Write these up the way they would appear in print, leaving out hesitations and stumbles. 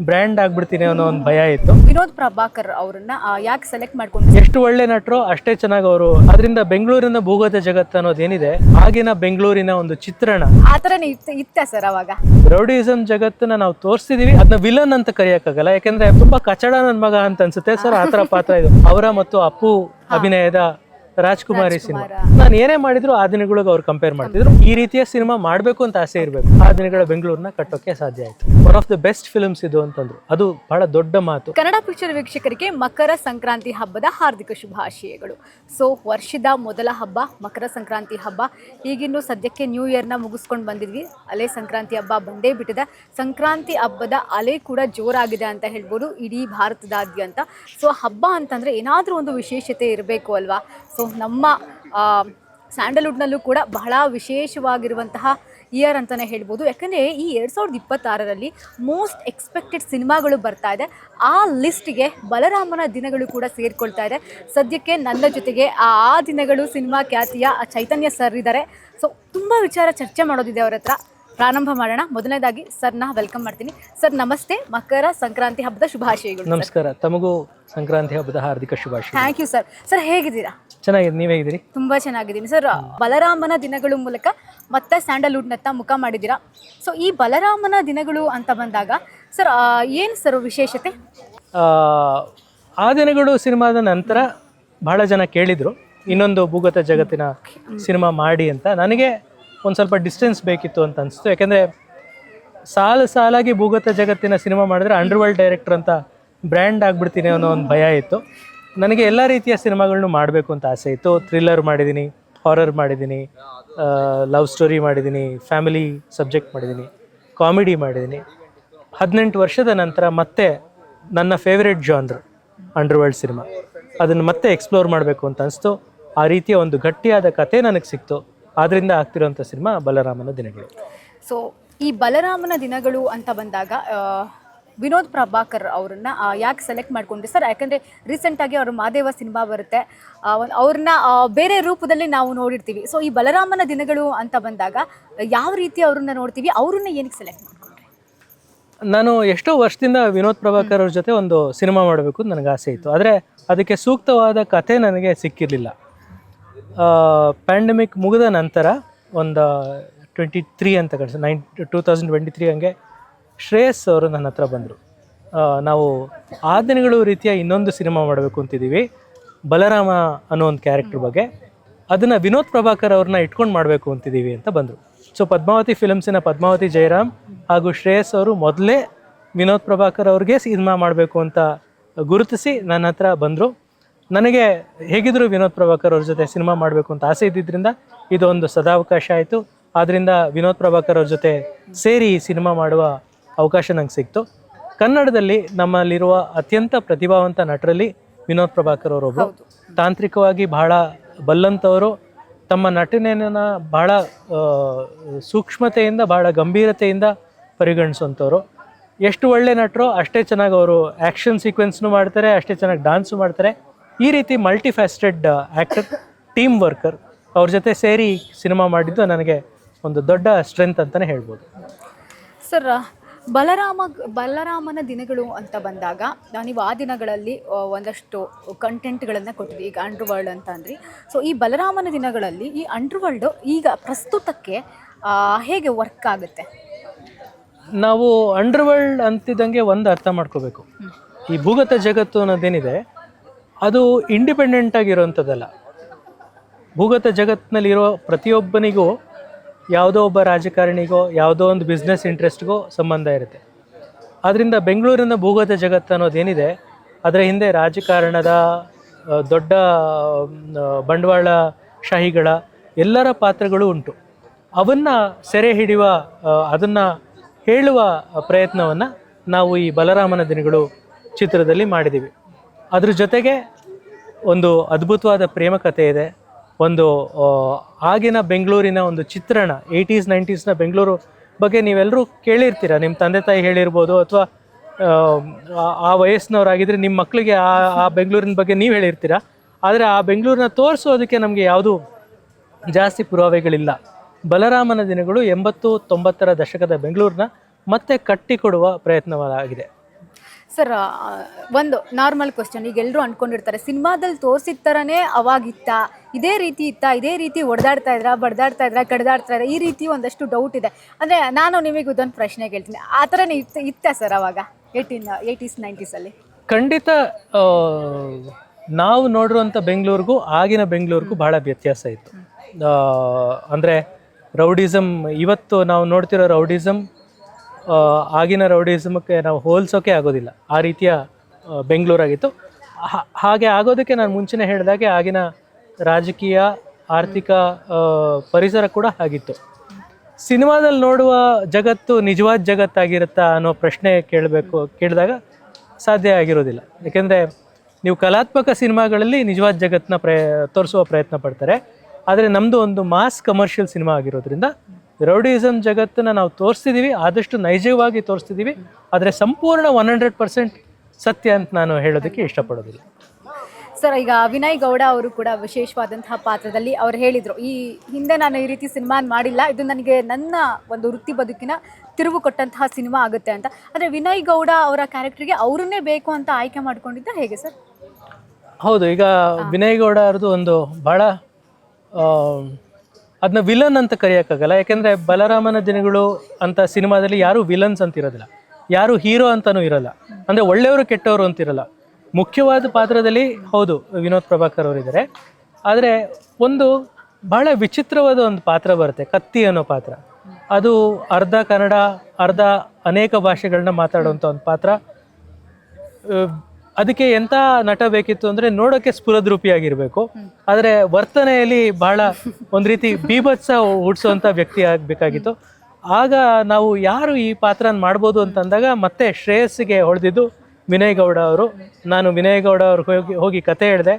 Brand ಆಗ್ಬಿಡ್ತೀನಿ ಅನ್ನೋ ಒಂದು ಭಯ ಇತ್ತು. ವಿನೋದ್ ಪ್ರಭಾಕರ್ ಅವರನ್ನ ಯಾಕೆ ಸೆಲೆಕ್ಟ್ ಮಾಡ್ಕೊಂಡು? ಎಷ್ಟು ಒಳ್ಳೆ ನಟರು ಅಷ್ಟೇ ಚೆನ್ನಾಗಿ ಅವರು. ಅದರಿಂದ ಬೆಂಗಳೂರಿನ ಭೂಗತ ಜಗತ್ತು ಅನ್ನೋದೇನಿದೆ, ಆಗಿನ ಬೆಂಗಳೂರಿನ ಒಂದು ಚಿತ್ರಣ ಆ ಥರನೇ ಇತ್ತ ಸರ್ ಅವಾಗ. ರೌಡಿಸಮ್ ಜಗತ್ತನ್ನ ನಾವು ತೋರಿಸ್ತಿದೀವಿ, ಅದನ್ನ ವಿಲನ್ ಅಂತ ಕರೆಯಕ್ಕಾಗಲ್ಲ, ಯಾಕಂದ್ರೆ ತುಂಬಾ ಕಚಡ ನನ್ ಮಗ ಅಂತ ಅನ್ಸುತ್ತೆ ಸರ್. ಆ ತರ ಪಾತ್ರ ಇದು ಅವರ ಮತ್ತು ಅಪ್ಪು ಅಭಿನಯದ ರಾಜ್ಕುಮಾರಿ ಸಿನಿಮಾ. ನಾನು ಏನೇ ಮಾಡಿದ್ರು ಆ ದಿನಗಳಿಗೆ ಅವ್ರು ಕಂಪೇರ್ ಮಾಡ್ತಿದ್ರು. ಈ ರೀತಿಯ ಸಿನಿಮಾ ಮಾಡಬೇಕು ಅಂತ ಆಸೆ ಇರಬೇಕು. ಆ ದಿನಗಳ ಬೆಂಗಳೂರನ್ನ ಕಟ್ಟೋಕೆ ಸಾಧ್ಯ ಆಯ್ತು. One of the best films ಇದು ಅಂತಂದ್ರು, ಅದು ಬಹಳ ದೊಡ್ಡ ಮಾತು. ಕನ್ನಡ ಪಿಕ್ಚರ್ ವೀಕ್ಷಕರಿಗೆ ಮಕರ ಸಂಕ್ರಾಂತಿ ಹಬ್ಬದ ಹಾರ್ದಿಕ ಶುಭಾಶಯಗಳು. ಸೊ ವರ್ಷದ ಮೊದಲ ಹಬ್ಬ ಮಕರ ಸಂಕ್ರಾಂತಿ ಹಬ್ಬ. ಈಗಿನ್ನು ಸದ್ಯಕ್ಕೆ ನ್ಯೂ ಇಯರ್ನ ಮುಗಿಸ್ಕೊಂಡು ಬಂದಿದ್ವಿ, ಅಲೆ ಸಂಕ್ರಾಂತಿ ಹಬ್ಬ ಬಂದೇ ಬಿಟ್ಟಿದೆ. ಸಂಕ್ರಾಂತಿ ಹಬ್ಬದ ಅಲೆ ಕೂಡ ಜೋರಾಗಿದೆ ಅಂತ ಹೇಳ್ಬೋದು ಇಡೀ ಭಾರತದಾದ್ಯಂತ. ಸೊ ಹಬ್ಬ ಅಂತಂದರೆ ಏನಾದರೂ ಒಂದು ವಿಶೇಷತೆ ಇರಬೇಕು ಅಲ್ವಾ. ಸೊ ನಮ್ಮ ಸ್ಯಾಂಡಲ್ವುಡ್ನಲ್ಲೂ ಕೂಡ ಬಹಳ ವಿಶೇಷವಾಗಿರುವಂತಹ ಇಯರ್ ಅಂತಲೇ ಹೇಳ್ಬೋದು. ಯಾಕಂದರೆ ಈ 2026ರಲ್ಲಿ ಮೋಸ್ಟ್ ಎಕ್ಸ್ಪೆಕ್ಟೆಡ್ ಸಿನಿಮಾಗಳು ಬರ್ತಾ ಇದೆ. ಆ ಲಿಸ್ಟ್ಗೆ ಬಲರಾಮನ ದಿನಗಳು ಕೂಡ ಸೇರಿಕೊಳ್ತಾ ಇದೆ. ಸದ್ಯಕ್ಕೆ ನನ್ನ ಜೊತೆಗೆ ಆ ದಿನಗಳು ಸಿನಿಮಾ ಖ್ಯಾತಿಯ ಚೈತನ್ಯ ಸರ್ ಇದ್ದಾರೆ. ಸೊ ತುಂಬ ವಿಚಾರ ಚರ್ಚೆ ಮಾಡೋದಿದೆ ಅವ್ರ ಹತ್ರ. ಪ್ರಾರಂಭ ಮಾಡೋಣ. ಮೊದಲನೇದಾಗಿ ಸರ್ನ ವೆಲ್ಕಮ್ ಮಾಡ್ತೀನಿ. ಸರ್ ನಮಸ್ತೆ, ಮಕರ ಸಂಕ್ರಾಂತಿ ಹಬ್ಬದ ಶುಭಾಶಯಗಳು. ನಮಸ್ಕಾರ, ತಮಗೂ ಸಂಕ್ರಾಂತಿ ಹಬ್ಬದ ಹಾರ್ದಿಕ ಶುಭಾಶಯ. Thank you sir. ಸರ್ ಹೇಗಿದ್ದೀರಾ? ಚೆನ್ನಾಗಿದೆ, ನೀವ್ ಹೇಗಿದ್ದೀರಿ? ತುಂಬ ಚೆನ್ನಾಗಿದ್ದೀನಿ ಸರ್. ಬಲರಾಮನ ದಿನಗಳು ಮೂಲಕ ಮತ್ತೆ ಸ್ಯಾಂಡಲ್ವುಡ್ನತ್ತ ಮುಖ ಮಾಡಿದ್ದೀರಾ. ಸೊ ಈ ಬಲರಾಮನ ದಿನಗಳು ಅಂತ ಬಂದಾಗ ಸರ್ ಏನು ಸರ್ ವಿಶೇಷತೆ? ಆ ದಿನಗಳು ಸಿನಿಮಾದ ನಂತರ ಬಹಳ ಜನ ಕೇಳಿದರು ಇನ್ನೊಂದು ಭೂಗತ ಜಗತ್ತಿನ ಸಿನಿಮಾ ಮಾಡಿ ಅಂತ. ನನಗೆ ಒಂದು ಸ್ವಲ್ಪ ಡಿಸ್ಟೆನ್ಸ್ ಬೇಕಿತ್ತು ಅಂತ ಅನಿಸ್ತು. ಯಾಕೆಂದರೆ ಸಾಲಾಗಿ ಭೂಗತ ಜಗತ್ತಿನ ಸಿನಿಮಾ ಮಾಡಿದ್ರೆ ಅಂಡರ್ವರ್ಲ್ಡ್ ಡೈರೆಕ್ಟರ್ ಅಂತ ಬ್ರ್ಯಾಂಡ್ ಆಗಿಬಿಡ್ತೀನಿ ಅನ್ನೋ ಒಂದು ಭಯ ಇತ್ತು. ನನಗೆ ಎಲ್ಲ ರೀತಿಯ ಸಿನಿಮಾಗಳನ್ನೂ ಮಾಡಬೇಕು ಅಂತ ಆಸೆ ಇತ್ತು. ಥ್ರಿಲ್ಲರ್ ಮಾಡಿದ್ದೀನಿ, ಹಾರರ್ ಮಾಡಿದ್ದೀನಿ, ಲವ್ ಸ್ಟೋರಿ ಮಾಡಿದ್ದೀನಿ, ಫ್ಯಾಮಿಲಿ ಸಬ್ಜೆಕ್ಟ್ ಮಾಡಿದ್ದೀನಿ, ಕಾಮಿಡಿ ಮಾಡಿದ್ದೀನಿ. 18 ವರ್ಷದ ನಂತರ ಮತ್ತೆ ನನ್ನ ಫೇವ್ರೆಟ್ ಜಾನ್ರ್ ಅಂಡರ್ವರ್ಲ್ಡ್ ಸಿನಿಮಾ, ಅದನ್ನು ಮತ್ತೆ ಎಕ್ಸ್ಪ್ಲೋರ್ ಮಾಡಬೇಕು ಅಂತ ಅನಿಸ್ತು. ಆ ರೀತಿಯ ಒಂದು ಗಟ್ಟಿಯಾದ ಕತೆ ನನಗೆ ಸಿಕ್ತು. ಆದ್ದರಿಂದ ಆಗ್ತಿರೋಂಥ ಸಿನಿಮಾ ಬಲರಾಮನ ದಿನಗಳು. ಸೊ ಈ ಬಲರಾಮನ ದಿನಗಳು ಅಂತ ಬಂದಾಗ ವಿನೋದ್ ಪ್ರಭಾಕರ್ ಅವರನ್ನ ಯಾಕೆ ಸೆಲೆಕ್ಟ್ ಮಾಡ್ಕೊಂಡ್ರಿ ಸರ್? ಯಾಕಂದರೆ ರೀಸೆಂಟಾಗಿ ಅವರು ಮಾದೇವ ಸಿನಿಮಾ ಬರುತ್ತೆ, ಅವ್ರನ್ನ ಬೇರೆ ರೂಪದಲ್ಲಿ ನಾವು ನೋಡಿರ್ತೀವಿ. ಸೊ ಈ ಬಲರಾಮನ ದಿನಗಳು ಅಂತ ಬಂದಾಗ ಯಾವ ರೀತಿ ಅವ್ರನ್ನ ನೋಡ್ತೀವಿ, ಅವ್ರನ್ನ ಏನಕ್ಕೆ ಸೆಲೆಕ್ಟ್ ಮಾಡ್ಕೊಂಡ್ರಿ? ನಾನು ಎಷ್ಟೋ ವರ್ಷದಿಂದ ವಿನೋದ್ ಪ್ರಭಾಕರ್ ಅವ್ರ ಜೊತೆ ಒಂದು ಸಿನಿಮಾ ಮಾಡಬೇಕು ಅಂತ ನನಗೆ ಆಸೆ ಇತ್ತು. ಆದರೆ ಅದಕ್ಕೆ ಸೂಕ್ತವಾದ ಕತೆ ನನಗೆ ಸಿಕ್ಕಿರಲಿಲ್ಲ. ಪ್ಯಾಂಡಮಿಕ್ ಮುಗಿದ ನಂತರ ಒಂದು 23 ಅಂತ ಕಳಿಸಿ 2023 ಹಂಗೆ ಶ್ರೇಯಸ್ ಅವರು ನನ್ನ ಹತ್ರ ಬಂದರು. ನಾವು ಆ ದಿನಗಳು ರೀತಿಯ ಇನ್ನೊಂದು ಸಿನಿಮಾ ಮಾಡಬೇಕು ಅಂತಿದ್ದೀವಿ, ಬಲರಾಮ ಅನ್ನೋ ಒಂದು ಕ್ಯಾರೆಕ್ಟರ್ ಬಗ್ಗೆ, ಅದನ್ನು ವಿನೋದ್ ಪ್ರಭಾಕರ್ ಅವ್ರನ್ನ ಇಟ್ಕೊಂಡು ಮಾಡಬೇಕು ಅಂತಿದ್ದೀವಿ ಅಂತ ಬಂದರು. ಸೊ ಪದ್ಮಾವತಿ ಫಿಲಮ್ಸಿನ ಪದ್ಮಾವತಿ ಜಯರಾಮ್ ಹಾಗೂ ಶ್ರೇಯಸ್ ಅವರು ಮೊದಲೇ ವಿನೋದ್ ಪ್ರಭಾಕರ್ ಅವ್ರಿಗೆ ಸಿನಿಮಾ ಮಾಡಬೇಕು ಅಂತ ಗುರುತಿಸಿ ನನ್ನ ಹತ್ರ ಬಂದರು. ನನಗೆ ಹೇಗಿದ್ರು ವಿನೋದ್ ಪ್ರಭಾಕರ್ ಅವ್ರ ಜೊತೆ ಸಿನಿಮಾ ಮಾಡಬೇಕು ಅಂತ ಆಸೆ ಇದ್ದಿದ್ದರಿಂದ ಇದೊಂದು ಸದಾವಕಾಶ ಆಯಿತು. ಆದ್ದರಿಂದ ವಿನೋದ್ ಪ್ರಭಾಕರ್ ಅವ್ರ ಜೊತೆ ಸೇರಿ ಈ ಸಿನಿಮಾ ಮಾಡುವ ಅವಕಾಶ ನಂಗೆ ಸಿಕ್ತು. ಕನ್ನಡದಲ್ಲಿ ನಮ್ಮಲ್ಲಿರುವ ಅತ್ಯಂತ ಪ್ರತಿಭಾವಂತ ನಟರಲ್ಲಿ ವಿನೋದ್ ಪ್ರಭಾಕರ್ ಅವರೊಬ್ಬರು. ತಾಂತ್ರಿಕವಾಗಿ ಬಹಳ ಬಲ್ಲಂಥವರು, ತಮ್ಮ ನಟನೆಯನ್ನು ಬಹಳ ಸೂಕ್ಷ್ಮತೆಯಿಂದ ಬಹಳ ಗಂಭೀರತೆಯಿಂದ ಪರಿಗಣಿಸುವಂಥವ್ರು. ಎಷ್ಟು ಒಳ್ಳೆ ನಟರು ಅಷ್ಟೇ ಚೆನ್ನಾಗಿ ಅವರು ಆ್ಯಕ್ಷನ್ ಸೀಕ್ವೆನ್ಸ್ನು ಮಾಡ್ತಾರೆ, ಅಷ್ಟೇ ಚೆನ್ನಾಗಿ ಡ್ಯಾನ್ಸು ಮಾಡ್ತಾರೆ. ಈ ರೀತಿ ಮಲ್ಟಿಫ್ಯಾಸ್ಟೆಡ್ ಆ್ಯಕ್ಟರ್, ಟೀಮ್ ವರ್ಕರ್, ಅವ್ರ ಜೊತೆ ಸೇರಿ ಸಿನಿಮಾ ಮಾಡಿದ್ದು ನನಗೆ ಒಂದು ದೊಡ್ಡ ಸ್ಟ್ರೆಂತ್ ಅಂತಲೇ ಹೇಳ್ಬೋದು. ಸರ್ ಬಲರಾಮನ ದಿನಗಳು ಅಂತ ಬಂದಾಗ ನೀವು ಆ ದಿನಗಳಲ್ಲಿ ಒಂದಷ್ಟು ಕಂಟೆಂಟ್ಗಳನ್ನು ಕೊಟ್ಟಿದ್ವಿ, ಈಗ ಅಂಡರ್ವರ್ಲ್ಡ್ ಅಂತ ಅಂದ್ರಿ. ಸೊ ಈ ಬಲರಾಮನ ದಿನಗಳಲ್ಲಿ ಈ ಅಂಡರ್ವರ್ಲ್ಡು ಈಗ ಪ್ರಸ್ತುತಕ್ಕೆ ಹೇಗೆ ವರ್ಕ್ ಆಗುತ್ತೆ? ನಾವು ಅಂಡರ್ವರ್ಲ್ಡ್ ಅಂತಿದ್ದಂಗೆ ಒಂದು ಅರ್ಥ ಮಾಡ್ಕೋಬೇಕು, ಈ ಭೂಗತ ಜಗತ್ತು ಅನ್ನೋದೇನಿದೆ ಅದು ಇಂಡಿಪೆಂಡೆಂಟ್ ಆಗಿರೋವಂಥದ್ದಲ್ಲ. ಭೂಗತ ಜಗತ್ತಿನಲ್ಲಿರೋ ಪ್ರತಿಯೊಬ್ಬನಿಗೂ ಯಾವುದೋ ಒಬ್ಬ ರಾಜಕಾರಣಿಗೋ ಯಾವುದೋ ಒಂದು ಬಿಸ್ನೆಸ್ ಇಂಟ್ರೆಸ್ಟ್ಗೋ ಸಂಬಂಧ ಇರುತ್ತೆ. ಆದ್ದರಿಂದ ಬೆಂಗಳೂರಿನ ಭೂಗತ ಜಗತ್ತು ಅನ್ನೋದೇನಿದೆ ಅದರ ಹಿಂದೆ ರಾಜಕಾರಣದ ದೊಡ್ಡ ಬಂಡವಾಳಶಾಹಿಗಳ ಎಲ್ಲರ ಪಾತ್ರಗಳು ಉಂಟು. ಅವನ್ನು ಸೆರೆ ಹಿಡಿಯುವ, ಅದನ್ನು ಹೇಳುವ ಪ್ರಯತ್ನವನ್ನು ನಾವು ಈ ಬಲರಾಮನ ದಿನಗಳು ಚಿತ್ರದಲ್ಲಿ ಮಾಡಿದ್ದೀವಿ. ಅದ್ರ ಜೊತೆಗೆ ಒಂದು ಅದ್ಭುತವಾದ ಪ್ರೇಮ ಕಥೆ ಇದೆ. ಒಂದು ಆಗಿನ ಬೆಂಗಳೂರಿನ ಒಂದು ಚಿತ್ರಣ, 80s 90s ಬೆಂಗಳೂರು ಬಗ್ಗೆ ನೀವೆಲ್ಲರೂ ಕೇಳಿರ್ತೀರ. ನಿಮ್ಮ ತಂದೆ ತಾಯಿ ಹೇಳಿರ್ಬೋದು, ಅಥವಾ ಆ ವಯಸ್ಸಿನವರಾಗಿದ್ದರೆ ನಿಮ್ಮ ಮಕ್ಕಳಿಗೆ ಆ ಬೆಂಗಳೂರಿನ ಬಗ್ಗೆ ನೀವು ಹೇಳಿರ್ತೀರ. ಆದರೆ ಆ ಬೆಂಗಳೂರನ್ನ ತೋರಿಸೋದಕ್ಕೆ ನಮಗೆ ಯಾವುದೂ ಜಾಸ್ತಿ ಪುರಾವೆಗಳಿಲ್ಲ. ಬಲರಾಮನ ದಿನಗಳು 80-90ರ ದಶಕದ ಬೆಂಗಳೂರನ್ನ ಮತ್ತೆ ಕಟ್ಟಿಕೊಡುವ ಪ್ರಯತ್ನವಾಗಿದೆ. ಸರ್ ಒಂದು ನಾರ್ಮಲ್ ಕ್ವಶನ್, ಈಗ ಎಲ್ಲರೂ ಅಂದ್ಕೊಂಡಿರ್ತಾರೆ ಸಿನಿಮಾದಲ್ಲಿ ತೋರಿಸಿದ ಥರನೇ ಅವಾಗಿತ್ತ, ಇದೇ ರೀತಿ ಇತ್ತ, ಇದೇ ರೀತಿ ಹೊಡೆದಾಡ್ತಾ ಇದ್ರಾ, ಬಡ್ದಾಡ್ತಾ ಇದ್ರಾ, ಕಡ್ದಾಡ್ತಾ ಇದ್ರಾ, ಈ ರೀತಿ ಒಂದಷ್ಟು ಡೌಟ್ ಇದೆ. ಅಂದರೆ ನಾನು ನಿಮಗೆ ಇದೊಂದು ಪ್ರಶ್ನೆ ಕೇಳ್ತೀನಿ, ಆ ಥರನೇ ಇತ್ತ ಸರ್ ಅವಾಗ 80s 90s ಖಂಡಿತ. ನಾವು ನೋಡಿರುವಂಥ ಬೆಂಗಳೂರಿಗೂ ಆಗಿನ ಬೆಂಗಳೂರಿಗೂ ಬಹಳ ವ್ಯತ್ಯಾಸ ಇತ್ತು. ಅಂದರೆ ರೌಡಿಸಮ್, ಇವತ್ತು ನಾವು ನೋಡ್ತಿರೋ ರೌಡಿಸಮ್ ಆಗಿನ ರೌಡಿಸಮಕ್ಕೆ ನಾವು ಹೋಲಿಸೋಕೆ ಆಗೋದಿಲ್ಲ. ಆ ರೀತಿಯ ಬೆಂಗಳೂರಾಗಿತ್ತು. ಹಾಗೆ ಆಗೋದಕ್ಕೆ ನಾನು ಮುಂಚೆನೇ ಹೇಳಿದಾಗೆ ಆಗಿನ ರಾಜಕೀಯ, ಆರ್ಥಿಕ ಪರಿಸರ ಕೂಡ ಆಗಿತ್ತು. ಸಿನಿಮಾದಲ್ಲಿ ನೋಡುವ ಜಗತ್ತು ನಿಜವಾದ ಜಗತ್ತಾಗಿರುತ್ತಾ ಅನ್ನೋ ಪ್ರಶ್ನೆ ಕೇಳಿದಾಗ ಸಾಧ್ಯ ಆಗಿರೋದಿಲ್ಲ. ಯಾಕೆಂದರೆ ನೀವು ಕಲಾತ್ಮಕ ಸಿನಿಮಾಗಳಲ್ಲಿ ನಿಜವಾದ ಜಗತ್ತನ್ನ ತೋರಿಸುವ ಪ್ರಯತ್ನ ಪಡ್ತಾರೆ. ಆದರೆ ನಮ್ಮದು ಒಂದು ಮಾಸ್ ಕಮರ್ಷಿಯಲ್ ಸಿನಿಮಾ ಆಗಿರೋದ್ರಿಂದ ರೌಡಿಸಮ್ ಜಗತ್ತನ್ನು ನಾವು ತೋರಿಸ್ತಿದ್ದೀವಿ, ಆದಷ್ಟು ನೈಜವಾಗಿ ತೋರಿಸ್ತಿದ್ದೀವಿ. ಆದರೆ ಸಂಪೂರ್ಣ 100% ಸತ್ಯ ಅಂತ ನಾನು ಹೇಳೋದಕ್ಕೆ ಇಷ್ಟಪಡೋದಿಲ್ಲ. ಸರ್, ಈಗ ವಿನಯ್ ಗೌಡ ಅವರು ಕೂಡ ವಿಶೇಷವಾದಂತಹ ಪಾತ್ರದಲ್ಲಿ ಅವ್ರು ಹೇಳಿದರು, ಈ ಹಿಂದೆ ನಾನು ಈ ರೀತಿ ಸಿನಿಮಾ ಮಾಡಿಲ್ಲ, ಇದು ನನಗೆ ನನ್ನ ಒಂದು ವೃತ್ತಿ ಬದುಕಿನ ತಿರುವು ಕೊಟ್ಟಂತಹ ಸಿನಿಮಾ ಆಗುತ್ತೆ ಅಂತ. ಅಂದರೆ ವಿನಯ್ ಗೌಡ ಅವರ ಕ್ಯಾರೆಕ್ಟರ್ಗೆ ಅವರನ್ನೇ ಬೇಕು ಅಂತ ಆಯ್ಕೆ ಮಾಡ್ಕೊಂಡಿದ್ದ ಹೇಗೆ ಸರ್? ಹೌದು, ಈಗ ವಿನಯ್ ಗೌಡ ಅವ್ರದ್ದು ಒಂದು ಭಾಳ ಅದನ್ನ ವಿಲನ್ ಅಂತ ಕರೆಯೋಕ್ಕಾಗಲ್ಲ. ಯಾಕೆಂದರೆ ಬಲರಾಮನ ದಿನಗಳು ಅಂತ ಸಿನಿಮಾದಲ್ಲಿ ಯಾರೂ ವಿಲನ್ಸ್ ಅಂತ ಇರೋದಿಲ್ಲ, ಯಾರು ಹೀರೋ ಅಂತಲೂ ಇರಲ್ಲ. ಅಂದರೆ ಒಳ್ಳೆಯವರು ಕೆಟ್ಟವರು ಅಂತಿರಲ್ಲ. ಮುಖ್ಯವಾದ ಪಾತ್ರದಲ್ಲಿ ಹೌದು ವಿನೋದ್ ಪ್ರಭಾಕರ್ ಅವರಿದ್ದಾರೆ. ಆದರೆ ಒಂದು ಬಹಳ ವಿಚಿತ್ರವಾದ ಒಂದು ಪಾತ್ರ ಬರುತ್ತೆ, ಕತ್ತಿ ಅನ್ನೋ ಪಾತ್ರ. ಅದು ಅರ್ಧ ಕನ್ನಡ, ಅರ್ಧ ಅನೇಕ ಭಾಷೆಗಳನ್ನ ಮಾತಾಡುವಂಥ ಒಂದು ಪಾತ್ರ. ಅದಕ್ಕೆ ಎಂಥ ನಟ ಬೇಕಿತ್ತು ಅಂದರೆ ನೋಡೋಕ್ಕೆ ಸ್ಫುರದ್ರೂಪಿಯಾಗಿರಬೇಕು, ಆದರೆ ವರ್ತನೆಯಲ್ಲಿ ಬಹಳ ಒಂದು ರೀತಿ ಬೀಭತ್ಸ ಹುಡ್ಸೋವಂಥ ವ್ಯಕ್ತಿ ಆಗಬೇಕಾಗಿತ್ತು. ಆಗ ನಾವು ಯಾರು ಈ ಪಾತ್ರನ ಮಾಡ್ಬೋದು ಅಂತಂದಾಗ ಮತ್ತೆ ಶ್ರೇಯಸ್ಸಿಗೆ ಹೊಡೆದಿದ್ದು ವಿನಯ್ ಗೌಡ ಅವರು. ನಾನು ವಿನಯ್ ಗೌಡ ಅವ್ರಿಗೆ ಹೋಗಿ ಕತೆ ಹೇಳಿದೆ.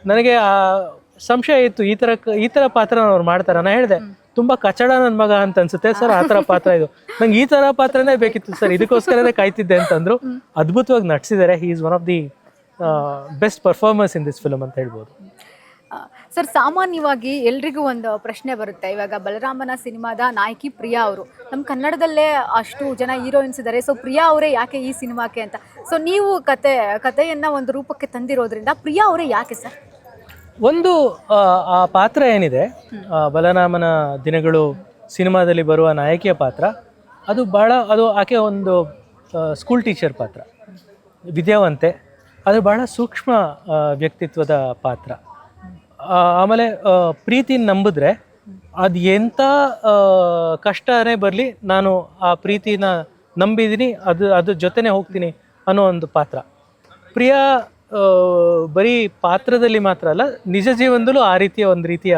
ನನಗೆ ಆ ಸಂಶಯ ಇತ್ತು, ಈ ಥರ ಪಾತ್ರ ಅವ್ರು ಮಾಡ್ತಾರೆ. ನಾನು ಹೇಳಿದೆ, ತುಂಬ ಕಚಡ ನನ್ನ ಮಗ ಅಂತ ಅನ್ಸುತ್ತೆ ಸರ್, ಆ ಥರ ಪಾತ್ರ ಇದು, ನಂಗೆ ಈ ಥರ ಪಾತ್ರನೇ ಬೇಕಿತ್ತು ಸರ್, ಇದಕ್ಕೋಸ್ಕರನೇ ಕಾಯ್ತಿದ್ದೆ ಅಂತಂದರು. ಅದ್ಭುತವಾಗಿ ನಟಿಸಿದ್ದಾರೆ. He is one of the best performers in this film ಅಂತ ಹೇಳ್ಬೋದು. ಸರ್, ಸಾಮಾನ್ಯವಾಗಿ ಎಲ್ರಿಗೂ ಒಂದು ಪ್ರಶ್ನೆ ಬರುತ್ತೆ. ಇವಾಗ ಬಲರಾಮನ ಸಿನಿಮಾದ ನಾಯಕಿ ಪ್ರಿಯಾ ಅವರು, ನಮ್ಮ ಕನ್ನಡದಲ್ಲೇ ಅಷ್ಟು ಜನ ಹೀರೋಯಿನ್ಸ್ ಇದ್ದಾರೆ, ಸೊ ಪ್ರಿಯಾ ಅವರೇ ಯಾಕೆ ಈ ಸಿನಿಮಾಕ್ಕೆ ಅಂತ. ಸೊ ನೀವು ಕಥೆಯನ್ನು ಒಂದು ರೂಪಕ್ಕೆ ತಂದಿರೋದ್ರಿಂದ ಪ್ರಿಯಾ ಅವರೇ ಯಾಕೆ ಸರ್? ಒಂದು ಆ ಪಾತ್ರ ಏನಿದೆ, ಬಲರಾಮನ ದಿನಗಳು ಸಿನಿಮಾದಲ್ಲಿ ಬರುವ ನಾಯಕಿಯ ಪಾತ್ರ, ಅದು ಆಕೆ ಒಂದು ಸ್ಕೂಲ್ ಟೀಚರ್ ಪಾತ್ರ, ವಿದ್ಯಾವಂತೆ. ಅದು ಬಹಳ ಸೂಕ್ಷ್ಮ ವ್ಯಕ್ತಿತ್ವದ ಪಾತ್ರ. ಆಮೇಲೆ ಪ್ರೀತಿನ ನಂಬಿದ್ರೆ ಅದು ಎಂಥ ಕಷ್ಟನೇ ಬರಲಿ, ನಾನು ಆ ಪ್ರೀತಿನ ನಂಬಿದ್ದೀನಿ, ಅದ್ರ ಜೊತೆನೇ ಹೋಗ್ತೀನಿ ಅನ್ನೋ ಒಂದು ಪಾತ್ರ. ಪ್ರಿಯಾ ಬರೀ ಪಾತ್ರದಲ್ಲಿ ಮಾತ್ರ ಅಲ್ಲ, ನಿಜ ಜೀವನದಲ್ಲೂ ಆ ಒಂದು ರೀತಿಯ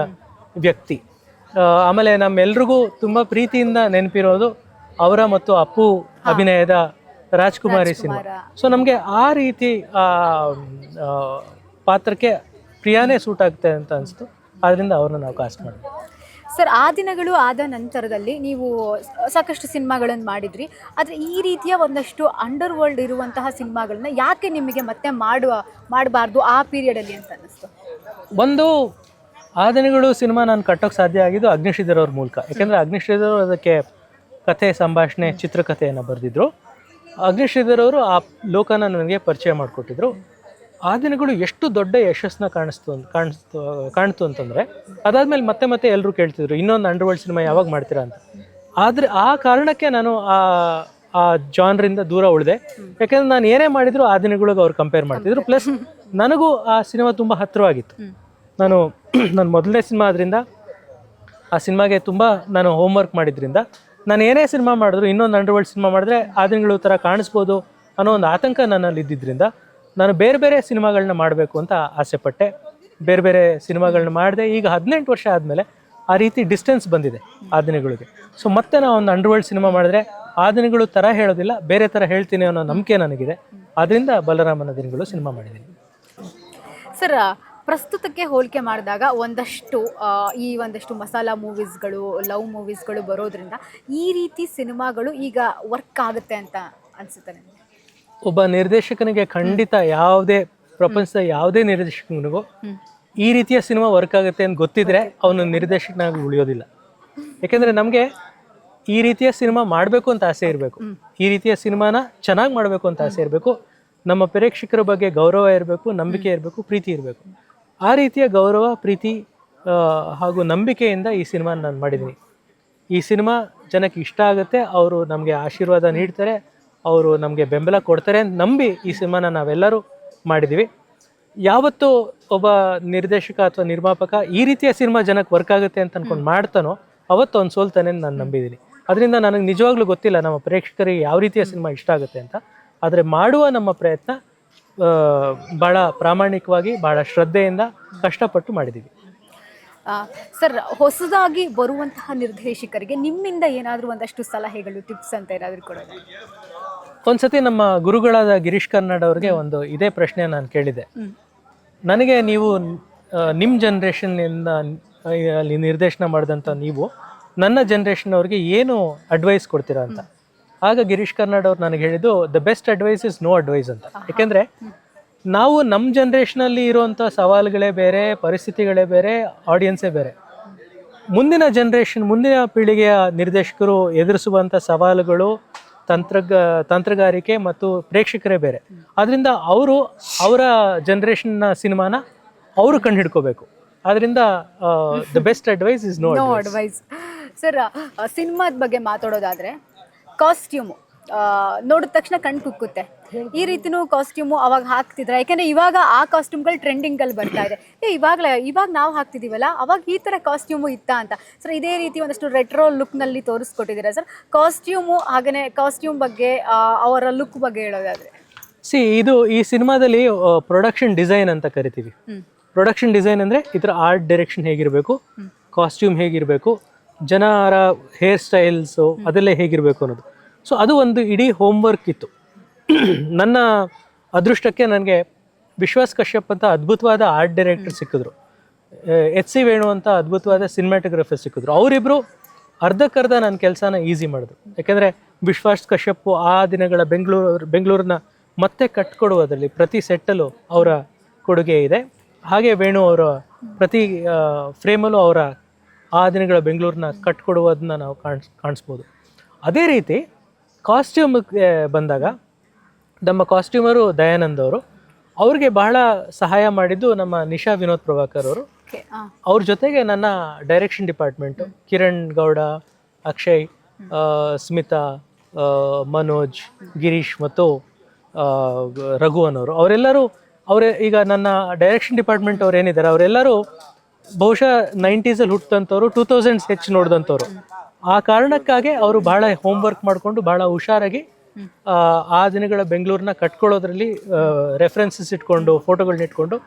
ವ್ಯಕ್ತಿ. ಆಮೇಲೆ ನಮ್ಮೆಲ್ರಿಗೂ ತುಂಬ ಪ್ರೀತಿಯಿಂದ ನೆನಪಿರೋದು ಅವರ ಮತ್ತು ಅಪ್ಪು ಅಭಿನಯದ ರಾಜ್ಕುಮಾರಿ ಸಿನಿಮಾ. ಸೊ ನಮಗೆ ಆ ರೀತಿ ಪಾತ್ರಕ್ಕೆ ಪ್ರಿಯಾನೇ ಸೂಟ್ ಆಗುತ್ತೆ ಅಂತ ಅನಿಸ್ತು. ಆದ್ದರಿಂದ ಅವ್ರನ್ನ ನಾವು ಕಾಸ್ಟ್ ಮಾಡಿದ್ವಿ. ಸರ್, ಆ ದಿನಗಳು ಆದ ನಂತರದಲ್ಲಿ ನೀವು ಸಾಕಷ್ಟು ಸಿನಿಮಾಗಳನ್ನು ಮಾಡಿದ್ರಿ. ಆದರೆ ಈ ರೀತಿಯ ಒಂದಷ್ಟು ಅಂಡರ್ ವರ್ಲ್ಡ್ ಇರುವಂತಹ ಸಿನಿಮಾಗಳನ್ನ ಯಾಕೆ ನಿಮಗೆ ಮತ್ತೆ ಮಾಡಬಾರ್ದು ಆ ಪೀರಿಯಡಲ್ಲಿ ಅಂತ ಅನ್ನಿಸ್ತು? ಒಂದು ಆ ದಿನಗಳು ಸಿನಿಮಾ ನಾನು ಕಟ್ಟೋಕ್ಕೆ ಸಾಧ್ಯ ಆಗಿದ್ದು ಅಗ್ನಿಶ್ರೀಧರ್ ಅವ್ರ ಮೂಲಕ. ಯಾಕೆಂದರೆ ಅಗ್ನಿಶ್ರೀಧರ್ ಅದಕ್ಕೆ ಕಥೆ, ಸಂಭಾಷಣೆ, ಚಿತ್ರಕಥೆಯನ್ನು ಬರೆದಿದ್ರು. ಅಗ್ನಿಶ್ರೀಧರ್ ಅವರು ಆ ಲೋಕನ ನನಗೆ ಪರಿಚಯ ಮಾಡಿಕೊಟ್ಟಿದ್ರು. ಆ ದಿನಗಳು ಎಷ್ಟು ದೊಡ್ಡ ಯಶಸ್ಸನ್ನ ಕಾಣಿಸ್ತು ಅಂತಂದರೆ, ಅದಾದಮೇಲೆ ಮತ್ತೆ ಎಲ್ಲರೂ ಕೇಳ್ತಿದ್ರು ಇನ್ನೊಂದು ಅಂಡರ್ ವರ್ಲ್ಡ್ ಸಿನಿಮಾ ಯಾವಾಗ ಮಾಡ್ತೀರಾ ಅಂತ. ಆದರೆ ಆ ಕಾರಣಕ್ಕೆ ನಾನು ಆ ಜಾನ್ರಿಂದ ದೂರ ಉಳಿದೆ. ಯಾಕೆಂದರೆ ನಾನು ಏನೇ ಮಾಡಿದ್ರು ಆ ದಿನಗಳಿಗೆ ಅವ್ರು ಕಂಪೇರ್ ಮಾಡ್ತಿದ್ರು. ಪ್ಲಸ್ ನನಗೂ ಆ ಸಿನಿಮಾ ತುಂಬ ಹತ್ತಿರವಾಗಿತ್ತು. ನನ್ನ ಮೊದಲನೇ ಸಿನಿಮಾ ಆದ್ರಿಂದ ಆ ಸಿನಿಮಾಗೆ ತುಂಬ ನಾನು ಹೋಮ್ವರ್ಕ್ ಮಾಡಿದ್ರಿಂದ, ನಾನು ಏನೇ ಸಿನಿಮಾ ಮಾಡಿದ್ರು ಇನ್ನೊಂದು ಅಂಡರ್ ವರ್ಲ್ಡ್ ಸಿನಿಮಾ ಮಾಡಿದ್ರೆ ಆ ದಿನಗಳು ಥರ ಕಾಣಿಸ್ಬೋದು ಅನ್ನೋ ಒಂದು ಆತಂಕ ನನ್ನಲ್ಲಿ ಇದ್ದಿದ್ದರಿಂದ ನಾನು ಬೇರೆ ಸಿನಿಮಾಗಳನ್ನ ಮಾಡಬೇಕು ಅಂತ ಆಸೆಪಟ್ಟೆ. ಬೇರೆ ಸಿನಿಮಾಗಳನ್ನ ಮಾಡಿದೆ. ಈಗ 18 ವರ್ಷ ಆದಮೇಲೆ ಆ ರೀತಿ ಡಿಸ್ಟೆನ್ಸ್ ಬಂದಿದೆ ಆ ದಿನಗಳಿಗೆ. ಸೊ ಮತ್ತೆ ನಾವು ಒಂದು ಅಂಡರ್ ವರ್ಲ್ಡ್ ಸಿನಿಮಾ ಮಾಡಿದ್ರೆ ಆ ದಿನಗಳು ಥರ ಹೇಳೋದಿಲ್ಲ, ಬೇರೆ ಥರ ಹೇಳ್ತೀನಿ ಅನ್ನೋ ನಂಬಿಕೆ ನನಗಿದೆ. ಆದ್ದರಿಂದ ಬಲರಾಮನ ದಿನಗಳು ಸಿನಿಮಾ ಮಾಡಿದ್ದೀನಿ. ಸರ್, ಪ್ರಸ್ತುತಕ್ಕೆ ಹೋಲಿಕೆ ಮಾಡಿದಾಗ ಒಂದಷ್ಟು ಮಸಾಲಾ ಮೂವೀಸ್ಗಳು, ಲವ್ ಮೂವೀಸ್ಗಳು ಬರೋದ್ರಿಂದ ಈ ರೀತಿ ಸಿನಿಮಾಗಳು ಈಗ ವರ್ಕ್ ಆಗುತ್ತೆ ಅಂತ ಅನಿಸುತ್ತೆ ನನಗೆ. ಒಬ್ಬ ನಿರ್ದೇಶಕನಿಗೆ ಖಂಡಿತ ಪ್ರಪಂಚದ ಯಾವುದೇ ನಿರ್ದೇಶಕನಿಗೂ ಈ ರೀತಿಯ ಸಿನಿಮಾ ವರ್ಕ್ ಆಗುತ್ತೆ ಅಂತ ಗೊತ್ತಿದ್ರೆ ಅವನು ನಿರ್ದೇಶಕನಾಗಿ ಉಳಿಯೋದಿಲ್ಲ. ಯಾಕೆಂದರೆ ನಮಗೆ ಈ ರೀತಿಯ ಸಿನಿಮಾ ಮಾಡಬೇಕು ಅಂತ ಆಸೆ ಇರಬೇಕು, ಈ ರೀತಿಯ ಸಿನಿಮಾನ ಚೆನ್ನಾಗಿ ಮಾಡಬೇಕು ಅಂತ ಆಸೆ ಇರಬೇಕು. ನಮ್ಮ ಪ್ರೇಕ್ಷಕರ ಬಗ್ಗೆ ಗೌರವ ಇರಬೇಕು, ನಂಬಿಕೆ ಇರಬೇಕು, ಪ್ರೀತಿ ಇರಬೇಕು. ಆ ರೀತಿಯ ಗೌರವ, ಪ್ರೀತಿ ಹಾಗೂ ನಂಬಿಕೆಯಿಂದ ಈ ಸಿನಿಮಾ ನಾನು ಮಾಡಿದ್ದೀನಿ. ಈ ಸಿನಿಮಾ ಜನಕ್ಕೆ ಇಷ್ಟ ಆಗುತ್ತೆ, ಅವರು ನಮಗೆ ಆಶೀರ್ವಾದ ನೀಡ್ತಾರೆ, ಅವರು ನಮಗೆ ಬೆಂಬಲ ಕೊಡ್ತಾರೆ ಅಂತ ನಂಬಿ ಈ ಸಿನಿಮಾನ ನಾವೆಲ್ಲರೂ ಮಾಡಿದ್ದೀವಿ. ಯಾವತ್ತೂ ಒಬ್ಬ ನಿರ್ದೇಶಕ ಅಥವಾ ನಿರ್ಮಾಪಕ ಈ ರೀತಿಯ ಸಿನಿಮಾ ಜನಕ್ಕೆ ವರ್ಕ್ ಆಗುತ್ತೆ ಅಂತ ಅನ್ಕೊಂಡು ಮಾಡ್ತಾನೋ ಅವತ್ತು ಅವ್ನು ಸೋಲ್ತಾನೆ ಅಂತ ನಾನು ನಂಬಿದ್ದೀನಿ. ಅದರಿಂದ ನನಗೆ ನಿಜವಾಗ್ಲೂ ಗೊತ್ತಿಲ್ಲ ನಮ್ಮ ಪ್ರೇಕ್ಷಕರಿಗೆ ಯಾವ ರೀತಿಯ ಸಿನಿಮಾ ಇಷ್ಟ ಆಗುತ್ತೆ ಅಂತ. ಆದರೆ ಮಾಡುವ ನಮ್ಮ ಪ್ರಯತ್ನ ಭಾಳ ಪ್ರಾಮಾಣಿಕವಾಗಿ, ಭಾಳ ಶ್ರದ್ಧೆಯಿಂದ ಕಷ್ಟಪಟ್ಟು ಮಾಡಿದ್ದೀವಿ. ಸರ್, ಹೊಸದಾಗಿ ಬರುವಂತಹ ನಿರ್ದೇಶಕರಿಗೆ ನಿಮ್ಮಿಂದ ಏನಾದರೂ ಒಂದಷ್ಟು ಸಲಹೆಗಳು, ಟಿಪ್ಸ್ ಅಂತ ಏನಾದರೂ ಕೊಡೋದು? ಒಂದ್ಸತಿ ನಮ್ಮ ಗುರುಗಳಾದ ಗಿರೀಶ್ ಕಾರ್ನಾಡ್ ಅವ್ರಿಗೆ ಒಂದು ಇದೇ ಪ್ರಶ್ನೆ ನಾನು ಕೇಳಿದೆ. ನನಗೆ ನೀವು ನಿಮ್ಮ ಜನ್ರೇಷನ್ನಿಂದ ಅಲ್ಲಿ ನಿರ್ದೇಶನ ಮಾಡಿದಂಥ ನೀವು ನನ್ನ ಜನ್ರೇಷನ್ ಅವ್ರಿಗೆ ಏನು ಅಡ್ವೈಸ್ ಕೊಡ್ತೀರಾ ಅಂತ. ಆಗ ಗಿರೀಶ್ ಕಾರ್ನಾಡ್ ಅವ್ರು ನನಗೆ ಹೇಳಿದ್ದು, the best advice is no advice ಅಂತ. ಯಾಕೆಂದರೆ ನಾವು ನಮ್ಮ ಜನ್ರೇಷನಲ್ಲಿ ಇರುವಂಥ ಸವಾಲುಗಳೇ ಬೇರೆ, ಪರಿಸ್ಥಿತಿಗಳೇ ಬೇರೆ, ಆಡಿಯನ್ಸೇ ಬೇರೆ. ಮುಂದಿನ ಜನ್ರೇಷನ್, ಮುಂದಿನ ಪೀಳಿಗೆಯ ನಿರ್ದೇಶಕರು ಎದುರಿಸುವಂಥ ಸವಾಲುಗಳು, ತಂತ್ರಗಾರಿಕೆ ಮತ್ತು ಪ್ರೇಕ್ಷಕರೇ ಬೇರೆ. ಆದ್ದರಿಂದ ಅವರು ಅವರ ಜನ್ರೇಷನ್ನ ಸಿನಿಮಾನ ಅವರು ಕಂಡು ಹಿಡ್ಕೋಬೇಕು. ಆದ್ದರಿಂದ the best advice is no advice. Sir, ಸಿನಿಮಾದ ಬಗ್ಗೆ ಮಾತಾಡೋದಾದರೆ ಕಾಸ್ಟ್ಯೂಮು ನೋಡಿದ ತಕ್ಷಣ ಕಣ್ಣು ಕುಕ್ಕುತ್ತೆ. ಈ ರೀತಿನೂ ಕಾಸ್ಟ್ಯೂಮು ಅವಾಗ ಹಾಕ್ತಿದ್ರೆ, ಯಾಕೆಂದರೆ ಇವಾಗ ಆ ಕಾಸ್ಟ್ಯೂಮ್ಗಳು ಟ್ರೆಂಡಿಂಗಲ್ಲಿ ಬರ್ತಾ ಇದೆ. ಇವಾಗ ನಾವು ಹಾಕ್ತಿದ್ದೀವಲ್ಲ, ಅವಾಗ ಈ ಥರ ಕಾಸ್ಟ್ಯೂಮು ಇತ್ತಾ ಅಂತ. ಸರ್, ಇದೇ ರೀತಿ ಒಂದಷ್ಟು ರೆಟ್ರೋ ಲುಕ್ನಲ್ಲಿ ತೋರಿಸ್ಕೊಟ್ಟಿದ್ದೀರಾ ಸರ್. ಕಾಸ್ಟ್ಯೂಮು ಹಾಗೆಯೇ ಕಾಸ್ಟ್ಯೂಮ್ ಬಗ್ಗೆ, ಅವರ ಲುಕ್ ಬಗ್ಗೆ ಹೇಳೋದಾದರೆ? ಇದು ಈ ಸಿನಿಮಾದಲ್ಲಿ ಪ್ರೊಡಕ್ಷನ್ ಡಿಸೈನ್ ಅಂತ ಕರಿತೀವಿ. ಪ್ರೊಡಕ್ಷನ್ ಡಿಸೈನ್ ಅಂದರೆ ಇದರ ಆರ್ಟ್ ಡೈರೆಕ್ಷನ್ ಹೇಗಿರಬೇಕು, ಕಾಸ್ಟ್ಯೂಮ್ ಹೇಗಿರಬೇಕು, ಜನರ ಹೇರ್ ಸ್ಟೈಲ್ಸು ಅದೆಲ್ಲ ಹೇಗಿರಬೇಕು ಅನ್ನೋದು. ಸೊ ಅದು ಒಂದು ಇಡೀ ಹೋಮ್ವರ್ಕ್ ಇತ್ತು. ನನ್ನ ಅದೃಷ್ಟಕ್ಕೆ ನನಗೆ ವಿಶ್ವಾಸ್ ಕಶ್ಯಪ್ ಅಂತ ಅದ್ಭುತವಾದ ಆರ್ಟ್ ಡೈರೆಕ್ಟರ್ ಸಿಕ್ಕಿದ್ರು, ಎಚ್ ಸಿ ವೇಣು ಅಂತ ಅದ್ಭುತವಾದ ಸಿನಿಮ್ಯಾಟೋಗ್ರಫರ್ ಸಿಕ್ಕಿದ್ರು. ಅವರಿಬ್ಬರು ಅರ್ಧಕ್ಕರ್ಧ ನನ್ನ ಕೆಲಸನ ಈಸಿ ಮಾಡಿದ್ರು. ಯಾಕೆಂದರೆ ವಿಶ್ವಾಸ್ ಕಶ್ಯಪ್ ಆ ದಿನಗಳ ಬೆಂಗಳೂರನ್ನ ಮತ್ತೆ ಕಟ್ಕೊಡುವುದರಲ್ಲಿ ಪ್ರತಿ ಸೆಟ್ಟಲ್ಲೂ ಅವರ ಕೊಡುಗೆ ಇದೆ. ಹಾಗೆ ವೇಣು ಅವರ ಪ್ರತಿ ಫ್ರೇಮಲ್ಲೂ ಅವರ ಆ ದಿನಗಳ ಬೆಂಗಳೂರನ್ನ ಕಟ್ಕೊಡುವುದನ್ನ ನಾವು ಕಾಣಿಸ್ಬೋದು. ಅದೇ ರೀತಿ ಕಾಸ್ಟ್ಯೂಮ್ಗೆ ಬಂದಾಗ ನಮ್ಮ ಕಾಸ್ಟ್ಯೂಮರು ದಯಾನಂದ್ ಅವರು, ಅವ್ರಿಗೆ ಬಹಳ ಸಹಾಯ ಮಾಡಿದ್ದು ನಮ್ಮ ನಿಶಾ ವಿನೋದ್ ಪ್ರಭಾಕರ್ ಅವರು. ಅವ್ರ ಜೊತೆಗೆ ನನ್ನ ಡೈರೆಕ್ಷನ್ ಡಿಪಾರ್ಟ್ಮೆಂಟು ಕಿರಣ್ ಗೌಡ, ಅಕ್ಷಯ್, ಸ್ಮಿತಾ, ಮನೋಜ್, ಗಿರೀಶ್ ಮತ್ತು ರಘುವನ್ ಅವರು, ಅವರೆಲ್ಲರೂ ಈಗ ನನ್ನ ಡೈರೆಕ್ಷನ್ ಡಿಪಾರ್ಟ್ಮೆಂಟ್ ಅವ್ರು ಏನಿದ್ದಾರೆ ಅವರೆಲ್ಲರೂ ಬಹುಶಃ 90s ಹುಟ್ಟಿದಂಥವ್ರು, 2000s ಹೆಚ್ಚು ನೋಡಿದಂಥವ್ರು. ಆ ಕಾರಣಕ್ಕಾಗಿ ಅವರು ಬಹಳ ಹೋಮ್ವರ್ಕ್ ಮಾಡಿಕೊಂಡು ಬಹಳ ಹುಷಾರಾಗಿ ಆ ದಿನಗಳ ಬೆಂಗಳೂರನ್ನ ಕಟ್ಕೊಳ್ಳೋದ್ರಲ್ಲಿ ರೆಫರೆನ್ಸಸ್ ಇಟ್ಕೊಂಡು, ಫೋಟೋಗಳನ್ನ ಇಟ್ಕೊಂಡು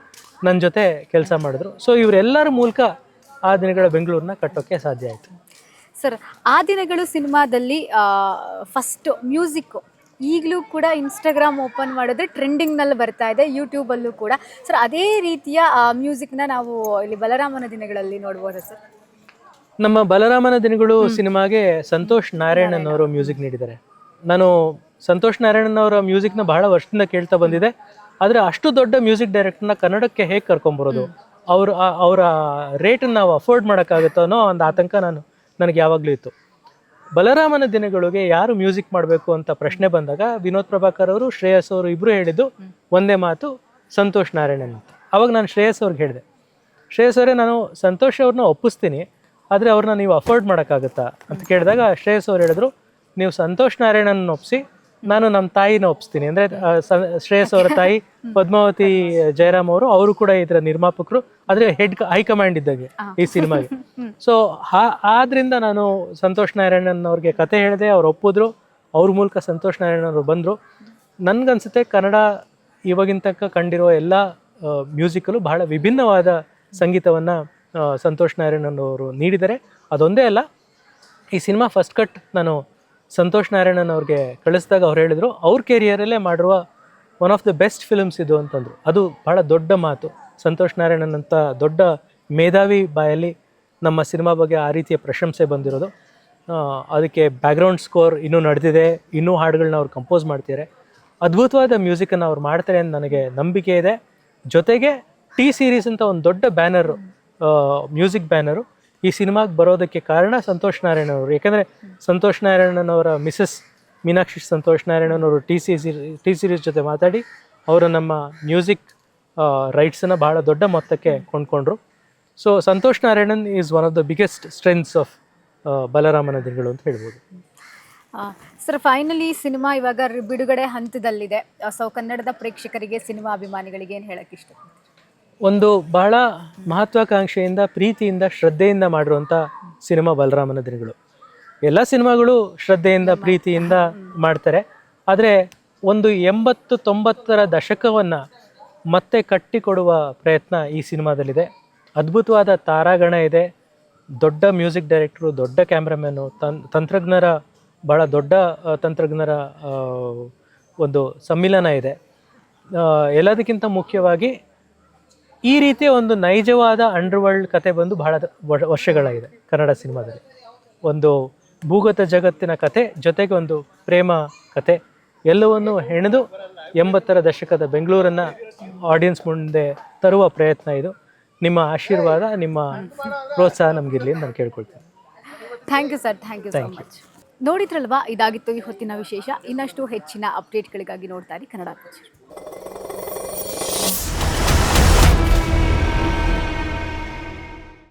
ನನ್ನ ಜೊತೆ ಕೆಲಸ ಮಾಡಿದ್ರು. ಸೊ ಇವರೆಲ್ಲರ ಮೂಲಕ ಆ ದಿನಗಳ ಬೆಂಗಳೂರನ್ನ ಕಟ್ಟೋಕ್ಕೆ ಸಾಧ್ಯ ಆಯಿತು. ಸರ್, ಆ ದಿನಗಳು ಸಿನಿಮಾದಲ್ಲಿ ಫಸ್ಟ್ ಮ್ಯೂಸಿಕ್ಕು ಈಗಲೂ ಕೂಡ ಇನ್ಸ್ಟಾಗ್ರಾಮ್ ಓಪನ್ ಮಾಡಿದ್ರೆ ಟ್ರೆಂಡಿಂಗ್ನಲ್ಲಿ ಬರ್ತಾ ಇದೆ, ಯೂಟ್ಯೂಬಲ್ಲೂ ಕೂಡ. ಸರ್, ಅದೇ ರೀತಿಯ ಮ್ಯೂಸಿಕ್ನ ನಾವು ಇಲ್ಲಿ ಬಲರಾಮನ ದಿನಗಳಲ್ಲಿ ನೋಡ್ಬೋದಾ ಸರ್? ನಮ್ಮ ಬಲರಾಮನ ದಿನಗಳು ಸಿನಿಮಾಗೆ ಸಂತೋಷ್ ನಾರಾಯಣನ್ ಅವರು ಮ್ಯೂಸಿಕ್ ನೀಡಿದ್ದಾರೆ. ನಾನು ಸಂತೋಷ್ ನಾರಾಯಣನ್ ಅವರ ಮ್ಯೂಸಿಕ್ನ ಬಹಳ ವರ್ಷದಿಂದ ಕೇಳ್ತಾ ಬಂದಿದೆ. ಆದರೆ ಅಷ್ಟು ದೊಡ್ಡ ಮ್ಯೂಸಿಕ್ ಡೈರೆಕ್ಟರ್ನ ಕನ್ನಡಕ್ಕೆ ಹೇಗೆ ಕರ್ಕೊಂಬರೋದು, ಅವರ ರೇಟನ್ನು ನಾವು ಅಫೋರ್ಡ್ ಮಾಡೋಕ್ಕಾಗುತ್ತೋ ಅನ್ನೋ ಒಂದು ಆತಂಕ ನನಗೆ ಯಾವಾಗಲೂ ಇತ್ತು. ಬಲರಾಮನ ದಿನಗಳಿಗೆ ಯಾರು ಮ್ಯೂಸಿಕ್ ಮಾಡಬೇಕು ಅಂತ ಪ್ರಶ್ನೆ ಬಂದಾಗ ವಿನೋದ್ ಪ್ರಭಾಕರ್ ಅವರು, ಶ್ರೇಯಸ್ ಅವರು ಇಬ್ಬರು ಹೇಳಿದ್ದು ಒಂದೇ ಮಾತು, ಸಂತೋಷ್ ನಾರಾಯಣನ್ ಅಂತ. ಅವಾಗ ನಾನು ಶ್ರೇಯಸ್ ಅವ್ರಿಗೆ ಹೇಳಿದೆ, ಶ್ರೇಯಸ್ ಅವರೇ, ನಾನು ಸಂತೋಷ್ ಅವ್ರನ್ನ ಒಪ್ಪಿಸ್ತೀನಿ, ಆದರೆ ಅವ್ರನ್ನ ನೀವು ಅಫೋರ್ಡ್ ಮಾಡೋಕ್ಕಾಗುತ್ತಾ ಅಂತ ಕೇಳಿದಾಗ ಶ್ರೇಯಸ್ ಅವ್ರು ಹೇಳಿದ್ರು, ನೀವು ಸಂತೋಷ್ ನಾರಾಯಣನ್ ಒಪ್ಪಿಸಿ, ನಾನು ನಮ್ಮ ತಾಯಿನ ಒಪ್ಪಿಸ್ತೀನಿ. ಅಂದರೆ ಶ್ರೇಯಸ್ ಅವರ ತಾಯಿ ಪದ್ಮಾವತಿ ಜಯರಾಮ್ ಅವರು ಕೂಡ ಇದರ ನಿರ್ಮಾಪಕರು, ಆದರೆ ಹೈಕಮಾಂಡ್ ಇದ್ದಾಗೆ ಈ ಸಿನಿಮಾಗೆ. ಸೊ ಆದ್ರಿಂದ ನಾನು ಸಂತೋಷ್ ನಾರಾಯಣನ್ ಅವ್ರಿಗೆ ಕತೆ ಹೇಳಿದೆ, ಅವ್ರು ಒಪ್ಪಿದ್ರು. ಅವ್ರ ಮೂಲಕ ಸಂತೋಷ್ ನಾರಾಯಣನ್ ಅವರು ಬಂದರು. ನನಗನ್ಸುತ್ತೆ ಕನ್ನಡ ಇವಾಗಿನ ತನಕ ಕಂಡಿರುವ ಎಲ್ಲ ಮ್ಯೂಸಿಕಲ್ಲೂ ಬಹಳ ವಿಭಿನ್ನವಾದ ಸಂಗೀತವನ್ನು ಸಂತೋಷ್ ನಾರಾಯಣನ್ ಅವರು ನೀಡಿದ್ದಾರೆ. ಅದೊಂದೇ ಅಲ್ಲ, ಈ ಸಿನಿಮಾ ಫಸ್ಟ್ ಕಟ್ ನಾನು ಸಂತೋಷ್ ನಾರಾಯಣನ್ ಅವ್ರಿಗೆ ಕಳಿಸಿದಾಗ ಅವ್ರು ಹೇಳಿದರು, ಅವ್ರ ಕೆರಿಯರಲ್ಲೇ ಮಾಡಿರುವ one of the best films ಇದು ಅಂತಂದರು. ಅದು ಬಹಳ ದೊಡ್ಡ ಮಾತು. ಸಂತೋಷ್ ನಾರಾಯಣನ್ ಅಂತ ದೊಡ್ಡ ಮೇಧಾವಿ ಬಾಯಲ್ಲಿ ನಮ್ಮ ಸಿನಿಮಾ ಬಗ್ಗೆ ಆ ರೀತಿಯ ಪ್ರಶಂಸೆ ಬಂದಿರೋದು. ಅದಕ್ಕೆ ಬ್ಯಾಕ್ಗ್ರೌಂಡ್ ಸ್ಕೋರ್ ಇನ್ನೂ ನಡೆದಿದೆ, ಇನ್ನೂ ಹಾಡುಗಳನ್ನ ಅವ್ರು ಕಂಪೋಸ್ ಮಾಡ್ತಿದ್ದಾರೆ. ಅದ್ಭುತವಾದ ಮ್ಯೂಸಿಕನ್ನು ಅವ್ರು ಮಾಡ್ತಾರೆ ಅಂತ ನನಗೆ ನಂಬಿಕೆ ಇದೆ. ಜೊತೆಗೆ ಟಿ ಸೀರೀಸ್ ಅಂತ ಒಂದು ದೊಡ್ಡ ಬ್ಯಾನರು, ಮ್ಯೂಸಿಕ್ ಬ್ಯಾನರು ಈ ಸಿನಿಮಾಗೆ ಬರೋದಕ್ಕೆ ಕಾರಣ ಸಂತೋಷ್ ನಾರಾಯಣನ್ ಅವರು. ಯಾಕಂದರೆ ಸಂತೋಷ್ ನಾರಾಯಣನ್ ಅವರ ಮಿಸಸ್ ಮೀನಾಕ್ಷಿ ಸಂತೋಷ್ ನಾರಾಯಣನ್ ಅವರು ಟಿ ಸೀರೀಸ್ ಜೊತೆ ಮಾತಾಡಿ ಅವರು ನಮ್ಮ ಮ್ಯೂಸಿಕ್ ರೈಟ್ಸನ್ನು ಬಹಳ ದೊಡ್ಡ ಮೊತ್ತಕ್ಕೆ ಕೊಂಡ್ಕೊಂಡ್ರು. So Santhosh Narayanan is one of the biggest strengths of ಬಲರಾಮನ ದಿನಗಳು ಅಂತ ಹೇಳ್ಬೋದು. ಸರ್ ಫೈನಲಿ ಸಿನಿಮಾ ಇವಾಗ ಬಿಡುಗಡೆ ಹಂತದಲ್ಲಿದೆ. ಸೊ ಕನ್ನಡದ ಪ್ರೇಕ್ಷಕರಿಗೆ, ಸಿನಿಮಾ ಅಭಿಮಾನಿಗಳಿಗೆ ಏನು ಹೇಳಕ್ಕೆ ಇಷ್ಟ? ಒಂದು ಬಹಳ ಮಹತ್ವಾಕಾಂಕ್ಷೆಯಿಂದ, ಪ್ರೀತಿಯಿಂದ, ಶ್ರದ್ಧೆಯಿಂದ ಮಾಡಿರುವಂಥ ಸಿನಿಮಾ ಬಲರಾಮನ ದಿನಗಳು. ಎಲ್ಲ ಸಿನಿಮಾಗಳು ಶ್ರದ್ಧೆಯಿಂದ, ಪ್ರೀತಿಯಿಂದ ಮಾಡ್ತಾರೆ. ಆದರೆ ಒಂದು 80-90ರ ದಶಕವನ್ನು ಮತ್ತೆ ಕಟ್ಟಿಕೊಡುವ ಪ್ರಯತ್ನ ಈ ಸಿನಿಮಾದಲ್ಲಿದೆ. ಅದ್ಭುತವಾದ ತಾರಾಗಣ ಇದೆ, ದೊಡ್ಡ ಮ್ಯೂಸಿಕ್ ಡೈರೆಕ್ಟ್ರು, ದೊಡ್ಡ ಕ್ಯಾಮ್ರಾಮ್ಯಾನು, ತಂತ್ರಜ್ಞರ ಭಾಳ ದೊಡ್ಡ ತಂತ್ರಜ್ಞರ ಒಂದು ಸಮ್ಮಿಲನ ಇದೆ. ಎಲ್ಲದಕ್ಕಿಂತ ಮುಖ್ಯವಾಗಿ ಈ ರೀತಿಯ ಒಂದು ನೈಜವಾದ ಅಂಡರ್ವರ್ಲ್ಡ್ ಕತೆ ಬಂದು ಬಹಳ ವರ್ಷಗಳಾಗಿದೆ ಕನ್ನಡ ಸಿನಿಮಾದಲ್ಲಿ. ಒಂದು ಭೂಗತ ಜಗತ್ತಿನ ಕತೆ ಜೊತೆಗೆ ಒಂದು ಪ್ರೇಮ ಕತೆ ಎಲ್ಲವನ್ನು ಹೆಣೆದು 80ರ ದಶಕದ ಬೆಂಗಳೂರನ್ನು ಆಡಿಯನ್ಸ್ ಮುಂದೆ ತರುವ ಪ್ರಯತ್ನ ಇದು. ನಿಮ್ಮ ಆಶೀರ್ವಾದ, ನಿಮ್ಮ ಪ್ರೋತ್ಸಾಹ ನಮಗಿರಲಿ ಅಂತ ನಾನು ಕೇಳ್ಕೊಳ್ತೀನಿ. Thank you sir, thank you so much. ನೋಡಿದ್ರಲ್ವಾ, ಇದಾಗಿತ್ತು ಈ ಹೊತ್ತಿನ ವಿಶೇಷ. ಇನ್ನಷ್ಟು ಹೆಚ್ಚಿನ ಅಪ್ಡೇಟ್ಗಳಿಗಾಗಿ ನೋಡ್ತಾ ಇರಿ ಕನ್ನಡ ಪಿಕ್ಚರ್.